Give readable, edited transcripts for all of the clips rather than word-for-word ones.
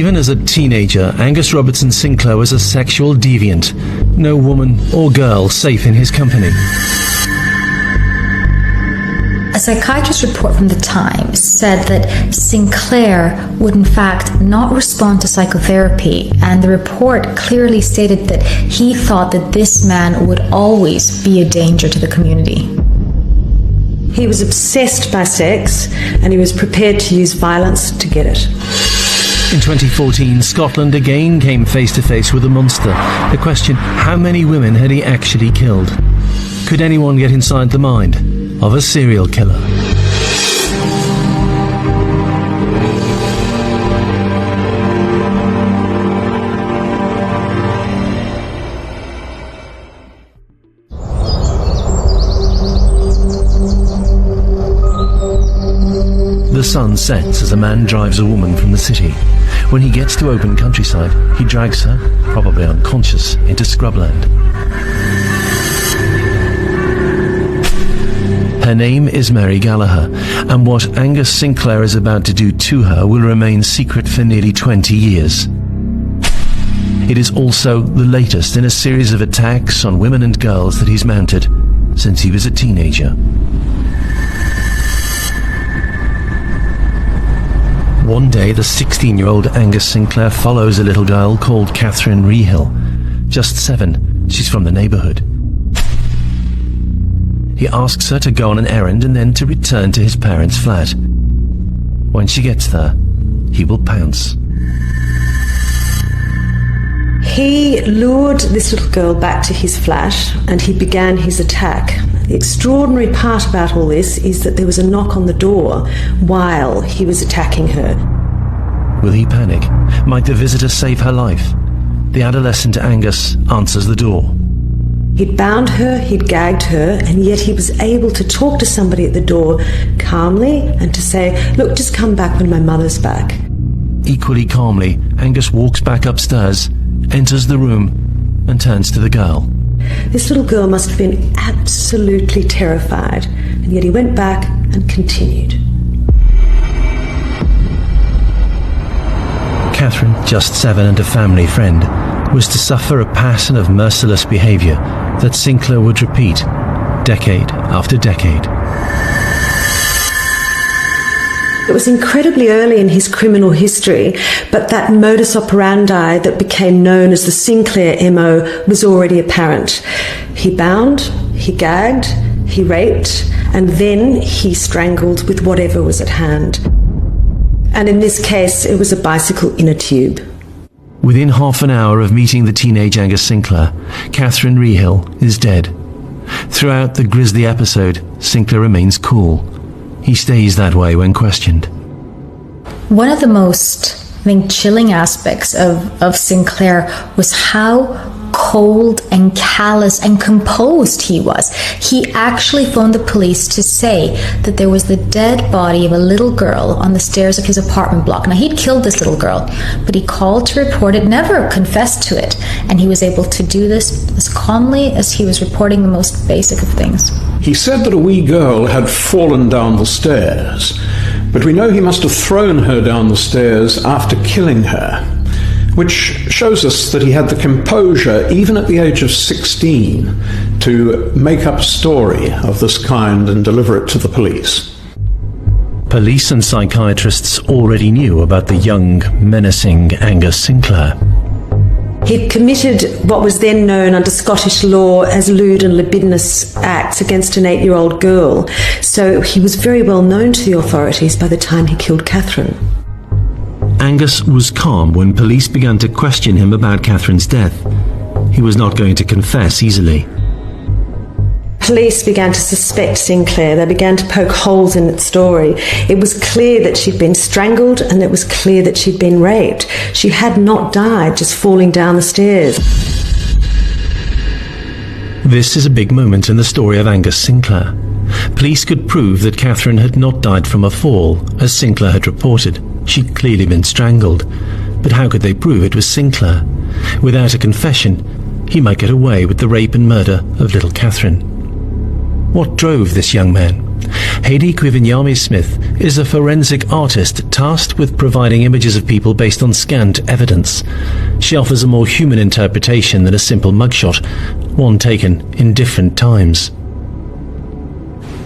Even as a teenager, Angus Robertson Sinclair was a sexual deviant. No woman or girl safe in his company. A psychiatrist report from the Times said that Sinclair would in fact not respond to psychotherapy, and the report clearly stated that he thought that this man would always be a danger to the community. He was obsessed by sex, and he was prepared to use violence to get it. In 2014, Scotland again came face to face with a monster. The question, how many women had he actually killed? Could anyone get inside the mind of a serial killer? The sun sets as a man drives a woman from the city. When he gets to open countryside, he drags her, probably unconscious, into scrubland. Her name is Mary Gallagher, and what Angus Sinclair is about to do to her will remain secret for nearly 20 years. It is also the latest in a series of attacks on women and girls that he's mounted since he was a teenager. One day, the 16-year-old Angus Sinclair follows a little girl called Catherine Rehill. Just 7, she's from the neighbourhood. He asks her to go on an errand and then to return to his parents' flat. When she gets there, he will pounce. He lured this little girl back to his flat and he began his attack. The extraordinary part about all this is that there was a knock on the door while he was attacking her. Will he panic? Might the visitor save her life? The adolescent Angus answers the door. He'd bound her, he'd gagged her, and yet he was able to talk to somebody at the door calmly and to say, "Look, just come back when my mother's back." Equally calmly, Angus walks back upstairs, enters the room, and turns to the girl. This little girl must have been absolutely terrified, and yet he went back and continued. Catherine, just 7 and a family friend, was to suffer a pattern of merciless behaviour that Sinclair would repeat decade after decade. It was incredibly early in his criminal history, but that modus operandi that became known as the Sinclair MO was already apparent. He bound, he gagged, he raped, and then he strangled with whatever was at hand. And in this case, it was a bicycle in a tube. Within half an hour of meeting the teenage Angus Sinclair, Catherine Rehill is dead. Throughout the grisly episode, Sinclair remains cool. He stays that way when questioned. One of the most, I think, chilling aspects of Sinclair was how cold and callous and composed he was. He actually phoned the police to say that there was the dead body of a little girl on the stairs of his apartment block. Now, he'd killed this little girl, but he called to report it, never confessed to it, and he was able to do this as calmly as he was reporting the most basic of things. He said that a wee girl had fallen down the stairs, but we know he must have thrown her down the stairs after killing her, which shows us that he had the composure, even at the age of 16, to make up a story of this kind and deliver it to the police. Police and psychiatrists already knew about the young, menacing Angus Sinclair. He'd committed what was then known under Scottish law as lewd and libidinous acts against an 8-year-old girl, so he was very well known to the authorities by the time he killed Catherine. Angus was calm when police began to question him about Catherine's death. He was not going to confess easily. Police began to suspect Sinclair. They began to poke holes in its story. It was clear that she'd been strangled, and it was clear that she'd been raped. She had not died just falling down the stairs. This is a big moment in the story of Angus Sinclair. Police could prove that Catherine had not died from a fall, as Sinclair had reported. She'd clearly been strangled. But how could they prove it was Sinclair? Without a confession, he might get away with the rape and murder of little Catherine. What drove this young man? Hayley Quivinyami-Smith is a forensic artist tasked with providing images of people based on scanned evidence. She offers a more human interpretation than a simple mugshot, one taken in different times.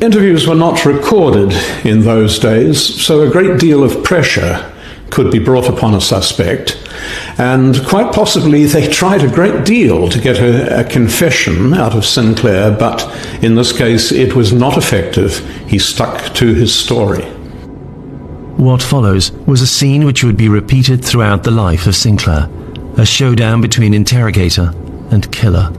Interviews were not recorded in those days, so a great deal of pressure could be brought upon a suspect, and quite possibly they tried a great deal to get a confession out of Sinclair, but in this case it was not effective. He stuck to his story. What follows was a scene which would be repeated throughout the life of Sinclair, a showdown between interrogator and killer.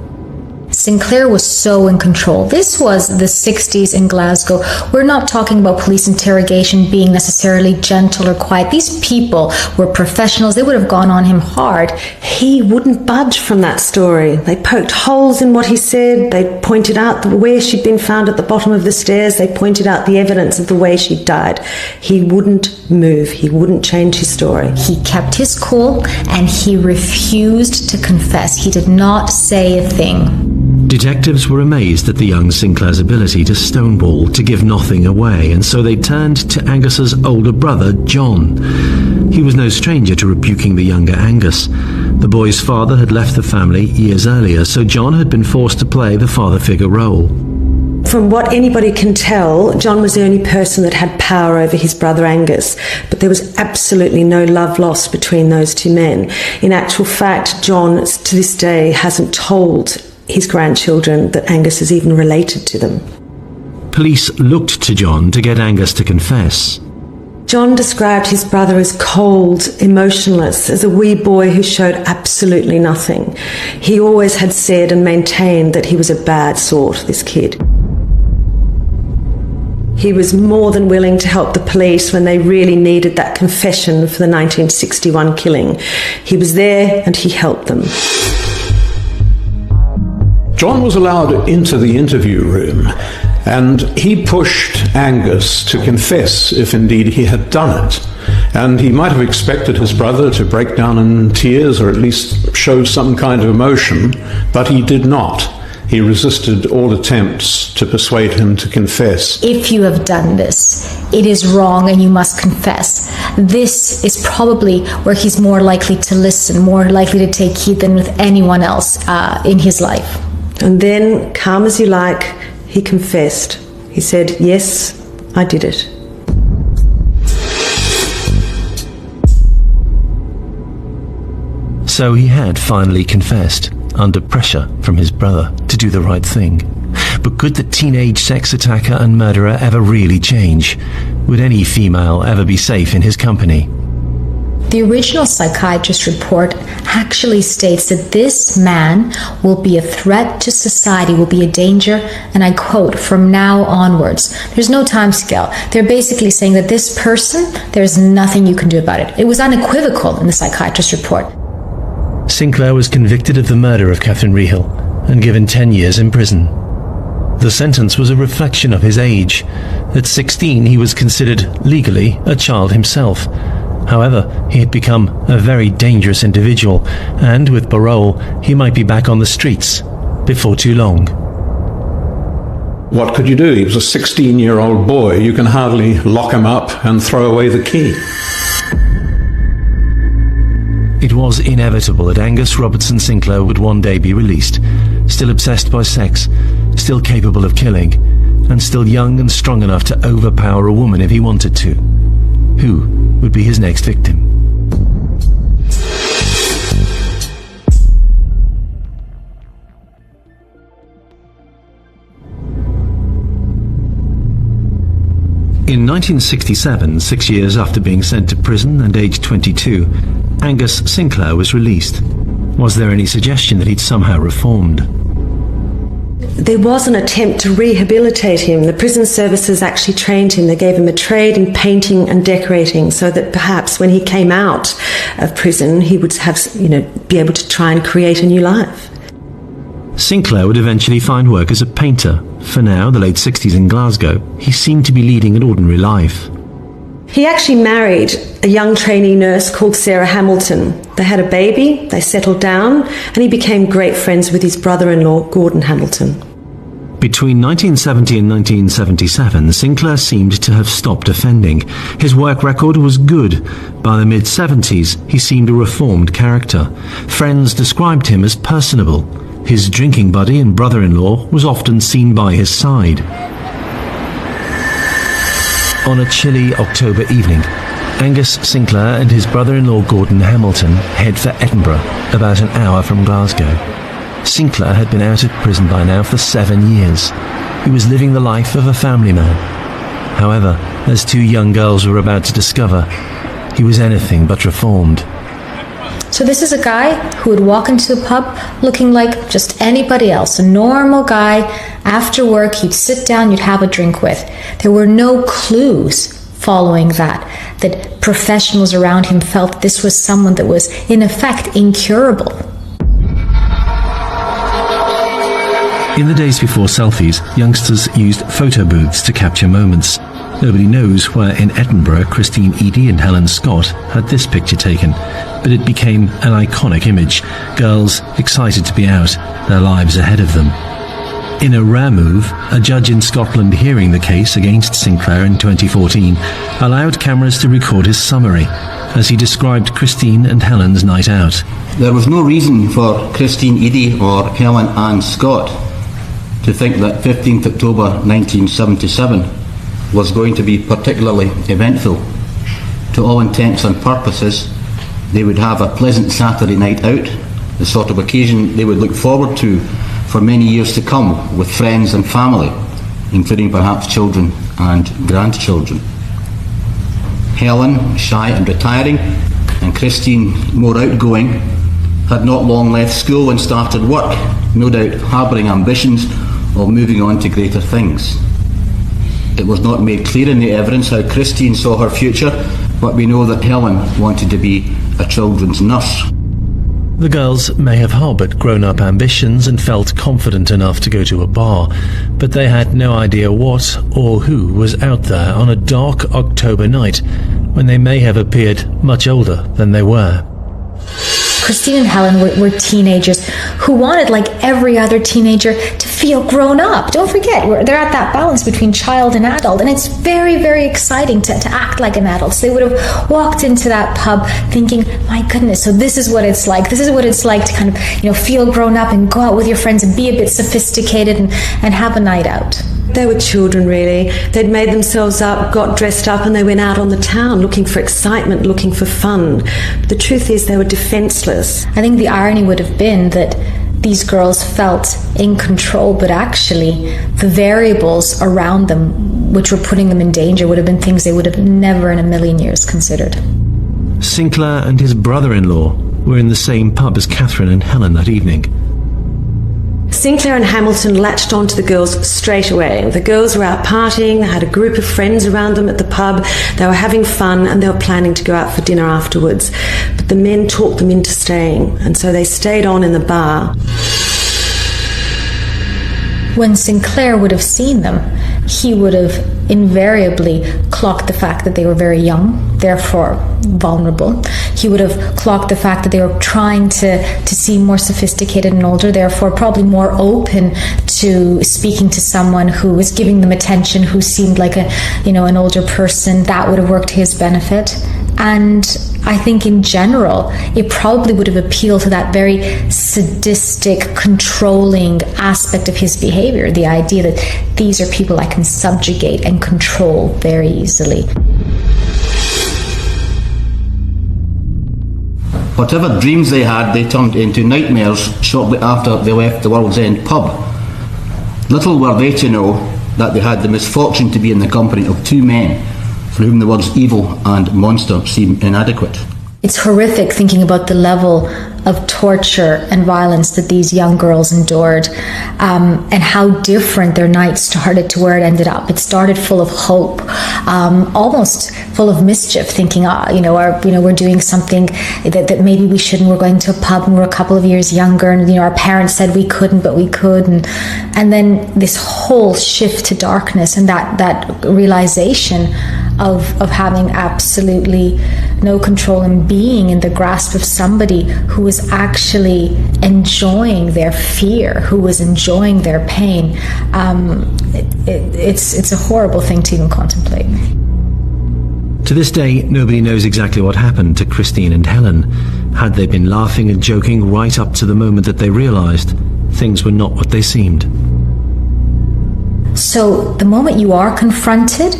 Sinclair was so in control. This was the 60s in Glasgow. We're not talking about police interrogation being necessarily gentle or quiet. These people were professionals. They would have gone on him hard. He wouldn't budge from that story. They poked holes in what he said. They pointed out where she'd been found at the bottom of the stairs. They pointed out the evidence of the way she died. He wouldn't move. He wouldn't change his story. He kept his cool and he refused to confess. He did not say a thing. Detectives were amazed at the young Sinclair's ability to stonewall, to give nothing away, and so they turned to Angus's older brother, John. He was no stranger to rebuking the younger Angus. The boy's father had left the family years earlier, so John had been forced to play the father figure role. From what anybody can tell, John was the only person that had power over his brother Angus, but there was absolutely no love lost between those two men. In actual fact, John, to this day, hasn't told his grandchildren that Angus is even related to them. Police looked to John to get Angus to confess. John described his brother as cold, emotionless, as a wee boy who showed absolutely nothing. He always had said and maintained that he was a bad sort, this kid. He was more than willing to help the police when they really needed that confession for the 1961 killing. He was there and he helped them. John was allowed into the interview room, and he pushed Angus to confess if indeed he had done it. And he might have expected his brother to break down in tears or at least show some kind of emotion, but he did not. He resisted all attempts to persuade him to confess. If you have done this, it is wrong and you must confess. This is probably where he's more likely to listen, more likely to take heed than with anyone else in his life. And then, calm as you like, he confessed. He said, "Yes, I did it." So he had finally confessed, under pressure from his brother, to do the right thing. But could the teenage sex attacker and murderer ever really change? Would any female ever be safe in his company? The original psychiatrist report actually states that this man will be a threat to society, will be a danger, and I quote, from now onwards. There's no time scale. They're basically saying that this person, there's nothing you can do about it. It was unequivocal in the psychiatrist report. Sinclair was convicted of the murder of Catherine Rehill and given 10 years in prison. The sentence was a reflection of his age. At 16, he was considered legally a child himself. However, he had become a very dangerous individual, and with parole, he might be back on the streets before too long. What could you do? He was a 16-year-old boy. You can hardly lock him up and throw away the key. It was inevitable that Angus Robertson Sinclair would one day be released, still obsessed by sex, still capable of killing, and still young and strong enough to overpower a woman if he wanted to. Who would be his next victim? In 1967, 6 years after being sent to prison and aged 22, Angus Sinclair was released. Was there any suggestion that he'd somehow reformed? There was an attempt to rehabilitate him. The prison services actually trained him. They gave him a trade in painting and decorating so that perhaps when he came out of prison, he would have, be able to try and create a new life. Sinclair would eventually find work as a painter. For now, the late 60s in Glasgow, he seemed to be leading an ordinary life. He actually married a young trainee nurse called Sarah Hamilton. They had a baby, they settled down, and he became great friends with his brother-in-law, Gordon Hamilton. Between 1970 and 1977, Sinclair seemed to have stopped offending. His work record was good. By the mid-70s, he seemed a reformed character. Friends described him as personable. His drinking buddy and brother-in-law was often seen by his side. On a chilly October evening, Angus Sinclair and his brother-in-law Gordon Hamilton head for Edinburgh, about an hour from Glasgow. Sinclair had been out of prison by now for 7 years. He was living the life of a family man. However, as two young girls were about to discover, he was anything but reformed. So this is a guy who would walk into a pub looking like just anybody else, a normal guy. After work, you'd sit down, you'd have a drink with. There were no clues following that professionals around him felt this was someone that was, in effect, incurable. In the days before selfies, youngsters used photo booths to capture moments. Nobody knows where in Edinburgh Christine Eady and Helen Scott had this picture taken, but it became an iconic image. Girls excited to be out, their lives ahead of them. In a rare move, a judge in Scotland hearing the case against Sinclair in 2014 allowed cameras to record his summary as he described Christine and Helen's night out. There was no reason for Christine Eady or Helen Ann Scott to think that 15th October 1977 was going to be particularly eventful. To all intents and purposes, they would have a pleasant Saturday night out, the sort of occasion they would look forward to for many years to come with friends and family, including perhaps children and grandchildren. Helen, shy and retiring, and Christine, more outgoing, had not long left school and started work, no doubt harbouring ambitions of moving on to greater things. It was not made clear in the evidence how Christine saw her future, but we know that Helen wanted to be a children's nurse. The girls may have harboured grown-up ambitions and felt confident enough to go to a bar, but they had no idea what or who was out there on a dark October night when they may have appeared much older than they were. Christine and Helen were teenagers who wanted, like every other teenager, to feel grown up. Don't forget, they're at that balance between child and adult, and it's very, very exciting to act like an adult. So they would have walked into that pub thinking, my goodness, so this is what it's like. This is what it's like to kind of, feel grown up and go out with your friends and be a bit sophisticated and have a night out. They were children, really. They'd made themselves up, got dressed up, and they went out on the town looking for excitement, looking for fun. But the truth is they were defenceless. I think the irony would have been that these girls felt in control, but actually the variables around them which were putting them in danger would have been things they would have never in a million years considered. Sinclair and his brother-in-law were in the same pub as Catherine and Helen that evening. Sinclair and Hamilton latched onto the girls straight away. The girls were out partying, they had a group of friends around them at the pub, they were having fun and they were planning to go out for dinner afterwards. But the men talked them into staying, and so they stayed on in the bar. When Sinclair would have seen them, he would have invariably clocked the fact that they were very young, therefore vulnerable. He would have clocked the fact that they were trying to seem more sophisticated and older, therefore probably more open to speaking to someone who was giving them attention, who seemed like an older person. That would have worked to his benefit. And I think in general, it probably would have appealed to that very sadistic, controlling aspect of his behavior, the idea that these are people I can subjugate and control very easily. Whatever dreams they had, they turned into nightmares shortly after they left the World's End pub. Little were they to know that they had the misfortune to be in the company of two men for whom the words evil and monster seem inadequate. It's horrific thinking about the level of torture and violence that these young girls endured, and how different their night started to where it ended up. It started full of hope, almost full of mischief, thinking, we're doing something that maybe we shouldn't. We're going to a pub and we're a couple of years younger, and our parents said we couldn't, but we could, and then this whole shift to darkness and that realization of having absolutely no control and being in the grasp of somebody who was was actually enjoying their fear, who was enjoying their pain. It's a horrible thing to even contemplate. To this day, nobody knows exactly what happened to Christine and Helen. Had they been laughing and joking right up to the moment that they realized things were not what they seemed? So the moment you are confronted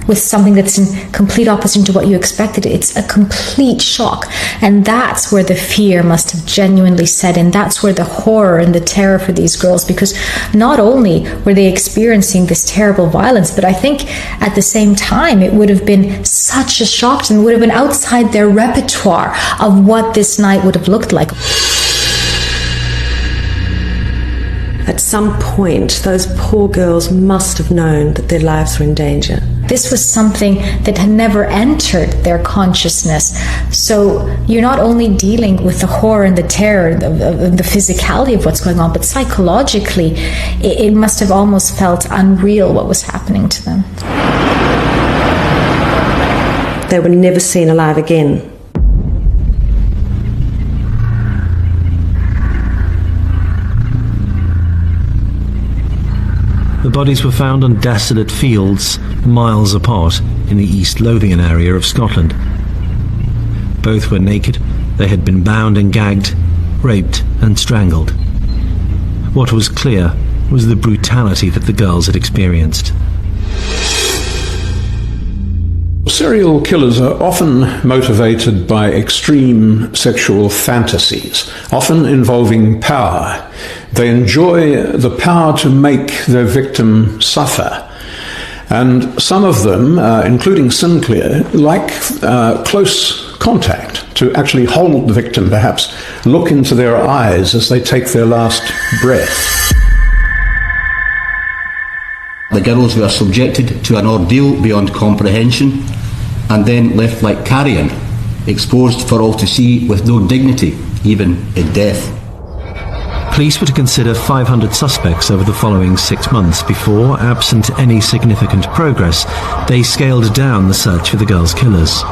with something that's in complete opposite to what you expected, it's a complete shock. And that's where the fear must have genuinely set in. That's where the horror and the terror for these girls, because not only were they experiencing this terrible violence, but I think at the same time it would have been such a shock to them. It would have been outside their repertoire of what this night would have looked like. At some point, those poor girls must have known that their lives were in danger. This was something that had never entered their consciousness. So you're not only dealing with the horror and the terror, the physicality of what's going on, but psychologically, it must have almost felt unreal what was happening to them. They were never seen alive again. The bodies were found on desolate fields miles apart in the East Lothian area of Scotland. Both were naked. They had been bound and gagged, raped and strangled. What was clear was the brutality that the girls had experienced. Serial killers are often motivated by extreme sexual fantasies, often involving power. They enjoy the power to make their victim suffer. And some of them, including Sinclair, like close contact, to actually hold the victim, perhaps look into their eyes as they take their last breath. The girls were subjected to an ordeal beyond comprehension and then left like carrion, exposed for all to see with no dignity, even in death. Police were to consider 500 suspects over the following 6 months before, absent any significant progress, they scaled down the search for the girls' killers.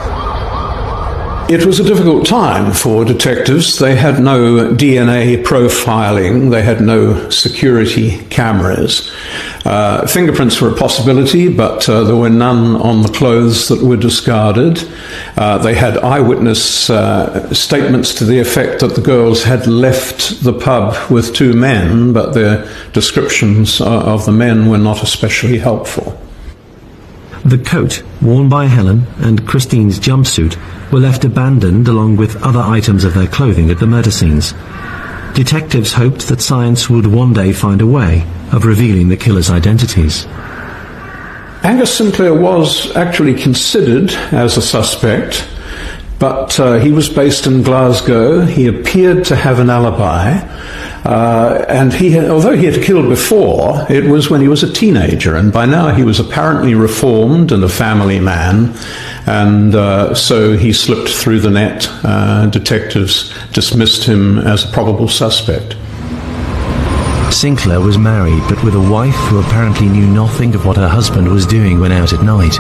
It was a difficult time for detectives. They had no DNA profiling, they had no security cameras. Fingerprints were a possibility, but there were none on the clothes that were discarded. They had eyewitness statements to the effect that the girls had left the pub with 2 men, but their descriptions of the men were not especially helpful. The coat worn by Helen and Christine's jumpsuit were left abandoned along with other items of their clothing at the murder scenes. Detectives hoped that science would one day find a way of revealing the killers' identities. Angus Sinclair was actually considered as a suspect, but he was based in Glasgow. He appeared to have an alibi, and although he had killed before, it was when he was a teenager, and by now he was apparently reformed and a family man, and so he slipped through the net. Detectives dismissed him as a probable suspect. Sinclair was married, but with a wife who apparently knew nothing of what her husband was doing when out at night.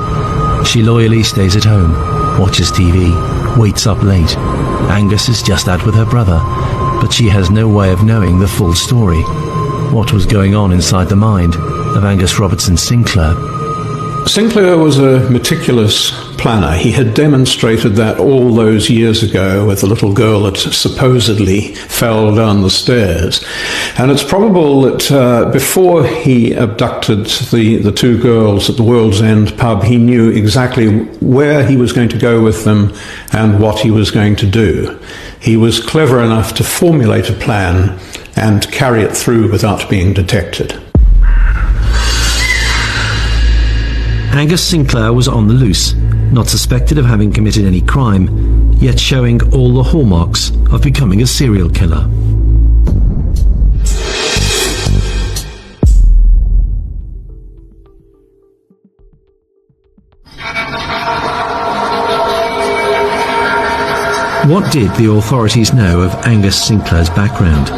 She loyally stays at home, watches TV, waits up late. Angus is just out with her brother, but she has no way of knowing the full story. What was going on inside the mind of Angus Robertson Sinclair? Sinclair was a meticulous planner. He had demonstrated that all those years ago with the little girl that supposedly fell down the stairs. And it's probable that before he abducted the 2 girls at the World's End pub, he knew exactly where he was going to go with them and what he was going to do. He was clever enough to formulate a plan and carry it through without being detected. Angus Sinclair was on the loose, not suspected of having committed any crime, yet showing all the hallmarks of becoming a serial killer. What did the authorities know of Angus Sinclair's background?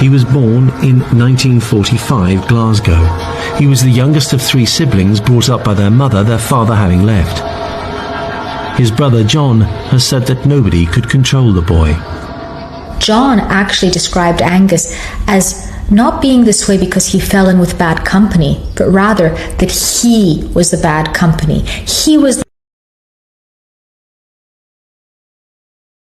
He was born in 1945, Glasgow. He was the youngest of 3 siblings brought up by their mother, their father having left. His brother John has said that nobody could control the boy. John actually described Angus as not being this way because he fell in with bad company, but rather that he was the bad company. He was